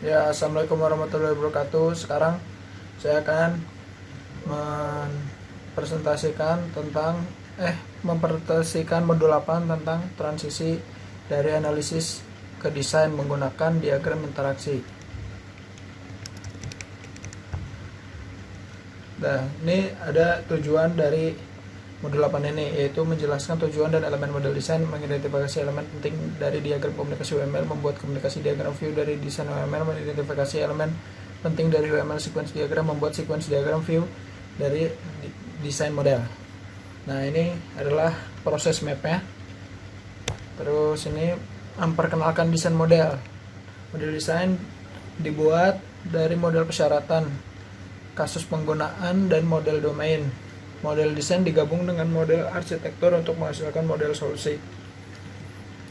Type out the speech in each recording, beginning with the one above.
Ya, assalamualaikum warahmatullahi wabarakatuh. Sekarang saya akan mempresentasikan modul 8 tentang transisi dari analisis ke desain menggunakan diagram interaksi. Nah, ini ada tujuan dari modul 8 ini, yaitu menjelaskan tujuan dan elemen model desain, mengidentifikasi elemen penting dari diagram komunikasi UML, membuat komunikasi diagram view dari desain UML, mengidentifikasi elemen penting dari UML sequence diagram, membuat sequence diagram view dari desain model. Nah, ini adalah proses mapnya. Terus ini memperkenalkan desain model. Model desain dibuat dari model persyaratan, kasus penggunaan, dan model domain. Model desain digabung dengan model arsitektur untuk menghasilkan model solusi.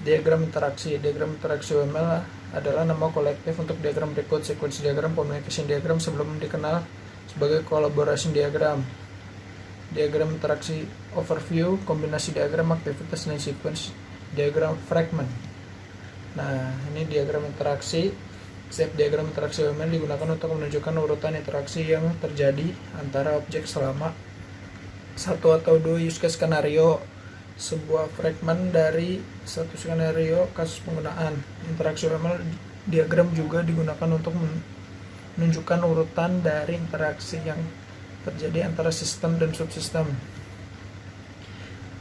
Diagram interaksi. Diagram interaksi UML adalah nama kolektif untuk diagram berikut: sequence diagram, communication diagram sebelum dikenal sebagai collaboration diagram. Diagram interaksi overview, kombinasi diagram, aktivitas, dan sequence diagram fragment. Nah, ini diagram interaksi. Setiap diagram interaksi UML digunakan untuk menunjukkan urutan interaksi yang terjadi antara objek selama satu atau dua use case skenario. Sebuah fragment dari satu skenario kasus penggunaan. Interaksi UML diagram juga digunakan untuk menunjukkan urutan dari interaksi yang terjadi antara sistem dan subsistem.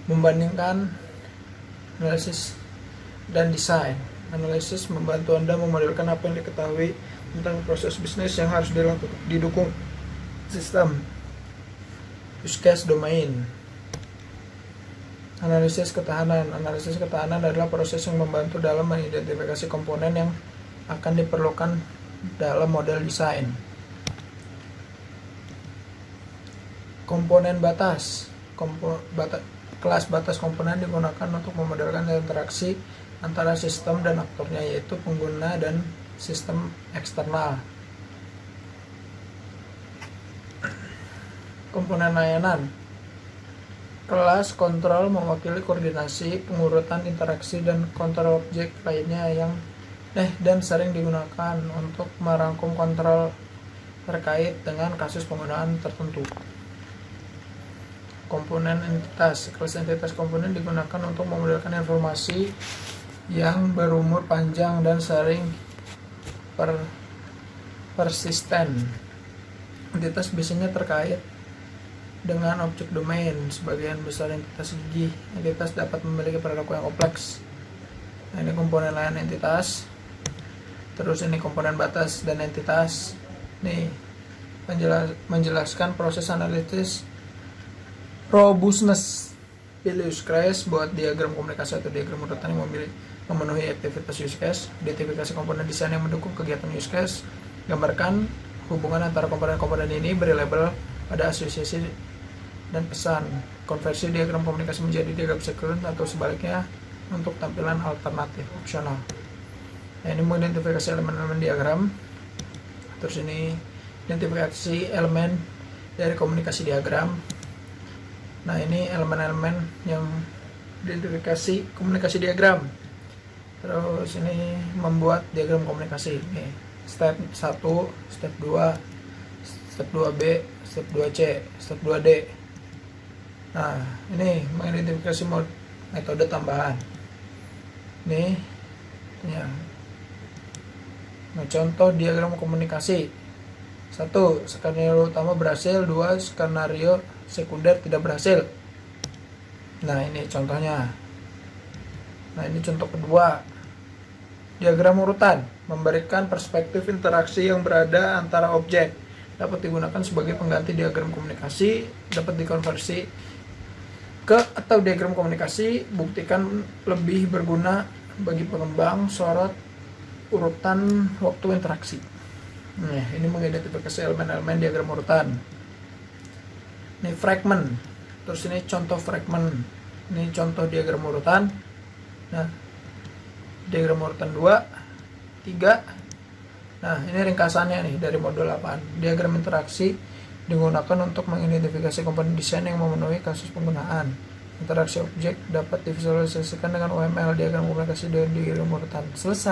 Membandingkan analisis dan desain. Analisis membantu Anda memodelkan apa yang diketahui tentang proses bisnis yang harus didukung sistem. Use case domain. Analisis ketahanan. Analisis ketahanan adalah proses yang membantu dalam mengidentifikasi komponen yang akan diperlukan dalam model desain. Komponen batas. Kelas batas komponen digunakan untuk memodelkan interaksi antara sistem dan aktornya, yaitu pengguna dan sistem eksternal. Komponen layanan. Kelas kontrol mewakili koordinasi, pengurutan interaksi, dan kontrol objek lainnya dan sering digunakan untuk merangkum kontrol terkait dengan kasus penggunaan tertentu. Komponen entitas. Kelas entitas komponen digunakan untuk memodelkan informasi yang berumur panjang dan sering persisten. Entitas biasanya terkait dengan objek domain. Sebagian besar entitas gigi. Entitas dapat memiliki perilaku yang kompleks. Nah, ini komponen lain entitas. Terus ini komponen batas dan entitas. Nih, menjelaskan proses analisis robustness. Pilih use case buat diagram komunikasi atau diagram urutan yang memenuhi aktivitas use case. Identifikasi komponen desain yang mendukung kegiatan use case. Gambarkan hubungan antara komponen-komponen ini, beri label pada asosiasi dan pesan. Konversi diagram komunikasi menjadi diagram sequence atau sebaliknya untuk tampilan alternatif opsional. Nah, ini mengidentifikasi elemen-elemen diagram. Terus ini identifikasi elemen dari komunikasi diagram. Nah, ini elemen-elemen yang identifikasi komunikasi diagram. Terus ini membuat diagram komunikasi. Nih, step 1, step 2, step 2B, step 2C, step 2D. Nah, ini mengidentifikasi metode tambahan. Nih, ya. Nah, contoh diagram komunikasi. 1. Skenario utama berhasil. 2. Skenario sekunder tidak berhasil. Nah, ini contohnya. Nah, ini contoh kedua. Diagram urutan memberikan perspektif interaksi yang berada antara objek. Dapat digunakan sebagai pengganti diagram komunikasi, dapat dikonversi ke atau diagram komunikasi, buktikan lebih berguna bagi pengembang, sorot urutan waktu interaksi. Nah, ini mengidentifikasi elemen-elemen diagram urutan. Ini fragment. Terus ini contoh fragment. Ini contoh diagram urutan. Nah, diagram urutan 2, 3. Nah, ini ringkasannya nih dari modul 8. Diagram interaksi digunakan untuk mengidentifikasi komponen desain yang memenuhi kasus penggunaan. Interaksi objek dapat divisualisasikan dengan UML, diagram komunikasi, dan diagram urutan. Selesai.